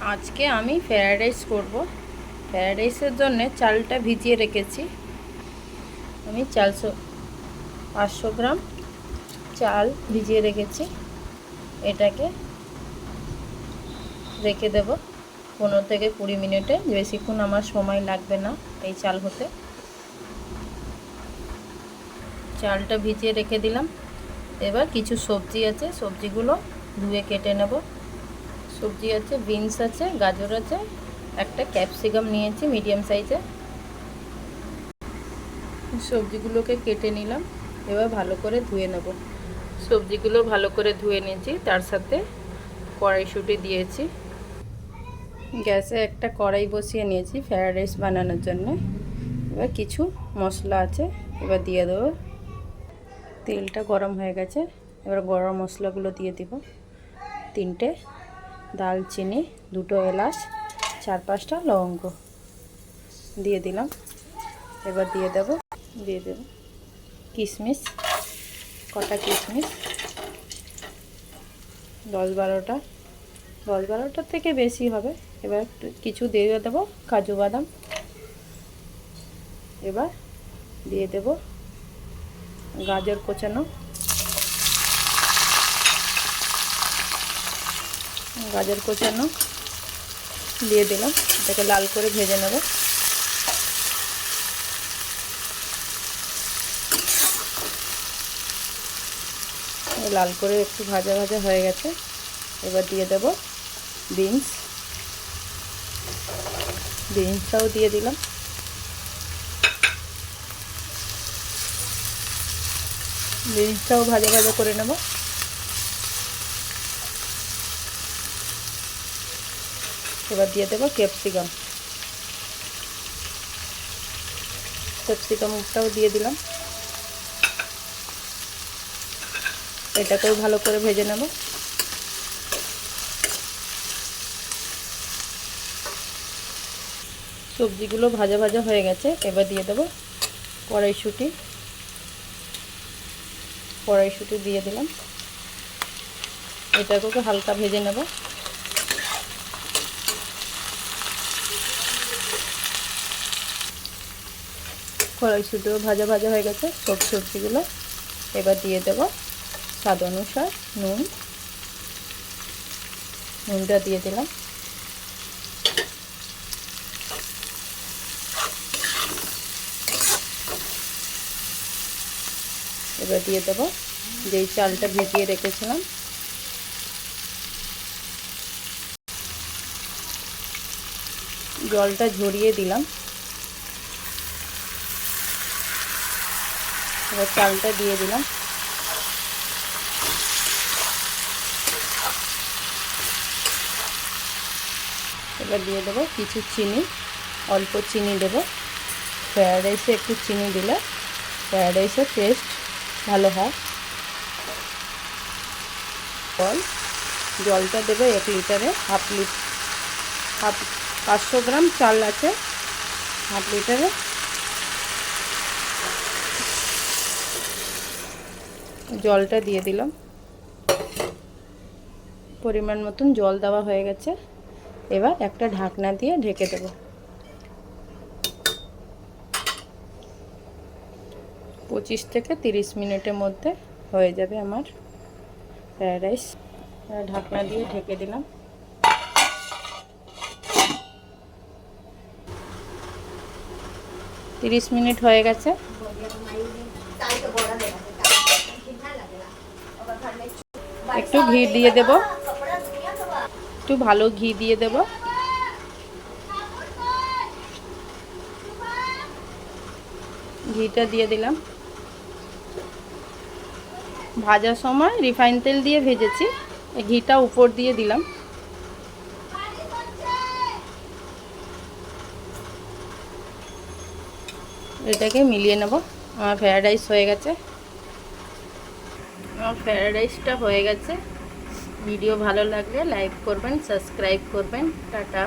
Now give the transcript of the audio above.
আজকে আমি fried rice করব। ফ্রায়েড রাইসের জন্য চালটা ভিজিয়ে রেখেছি। আমি 500 গ্রাম চাল ভিজিয়ে রেখেছি। এটাকে রেখে দেব 15 থেকে 20 মিনিটে। বেশিক্ষণ আমার সময় লাগবে না এই চাল হতে। চালটা ভিজিয়ে রেখে দিলাম। এবার কিছু সবজি আছে, সবজিগুলো ধুয়ে কেটে নেব। সবজি আছে, বিনস আছে, গাজর আছে, একটা ক্যাপসিকাম নিয়েছি মিডিয়াম সাইজে। সবজিগুলোকে কেটে নিলাম। এবার ভালো করে ধুয়ে নেব। সবজিগুলো ভালো করে ধুয়ে নিয়েছি, তার সাথে কড়াইশুঁটি দিয়েছি। গ্যাসে একটা কড়াই বসিয়ে নিয়েছি ফ্রায়েড রাইস বানানোর জন্য। এবার কিছু মশলা আছে, এবার দিয়ে দেবো। তেলটা গরম হয়ে গেছে, এবার গরম মশলাগুলো দিয়ে দিব। 3টে দালচিনি, 2টো এলাচ, 4-5টা লবঙ্গ দিয়ে দিলাম। এবার দিয়ে দেব কিশমিশ, কটা কিশমিশ, 10-12টার থেকে বেশি হবে। এবার কিছু দিয়ে দেব কাজু বাদাম। এবার দিয়ে দেব গাজর কোচানো, দিয়ে দিলাম। এটাকে লাল করে ভেজে নেব। লাল করে একটু ভাজা ভাজা হয়ে গেছে। এবার দিয়ে দেব বিনসটাও দিয়ে দিলাম। বিনসটাও ভাজা ভাজা করে নেব। এবার দিয়ে দেব ক্যাপসিকামটাও দিয়ে দিলাম। এটাকেও ভালো করে ভেজে নেব। সবজিগুলো ভাজা ভাজা হয়ে গেছে। এবার দিয়ে দেব কড়াইশুঁটি দিয়ে দিলাম। এটাকে হালকা ভেজে নেব। কড়াইশুঁটিও ভাজা ভাজা হয়ে গেছে সব সবজিগুলো। এবার দিয়ে দেব স্বাদ অনুসার নুনটা দিয়ে দিলাম। এবার দিয়ে দেব যেই চালটা ভিজিয়ে রেখেছিলাম। জলটা ঝরিয়ে দিলাম। এবার চালটা দিয়ে দিলাম। এবার দিয়ে দেবো কিছু চিনি, অল্প চিনি দেব। ফ্রায়েড রাইসে একটু চিনি দিলে ফ্রায়েড রাইসের টেস্ট ভালো হয়। জলটা দেবো 1 লিটারে, 500 গ্রাম চাল আছে, 1/2 লিটারে। জলটা দিয়ে দিলাম। পরিমাণ মতন জল দেওয়া হয়ে গেছে। এবার একটা ঢাকনা দিয়ে ঢেকে দেব। 25 থেকে 30 মিনিটের মধ্যে হয়ে যাবে আমার ফ্রায়েড রাইস। ঢাকনা দিয়ে ঢেকে দিলাম। 30 মিনিট হয়ে গেছে। একটু ঘি দিয়ে দেব, একটু ভালো ঘি দিয়ে দেব। ঘিটা দিয়ে দিলাম। ভাজার সময় রিফাইন তেল দিয়ে ভেজেছি, ঘিটা উপর দিয়ে দিলাম। এটাকে মিলিয়ে নেব। আমার ফ্রায়েড রাইস হয়ে গেছে। আমার ফ্রায়েড রাইসটা হয়ে গেছে। ভিডিও ভালো লাগলে লাইক করবেন, সাবস্ক্রাইব করবেন। টাটা।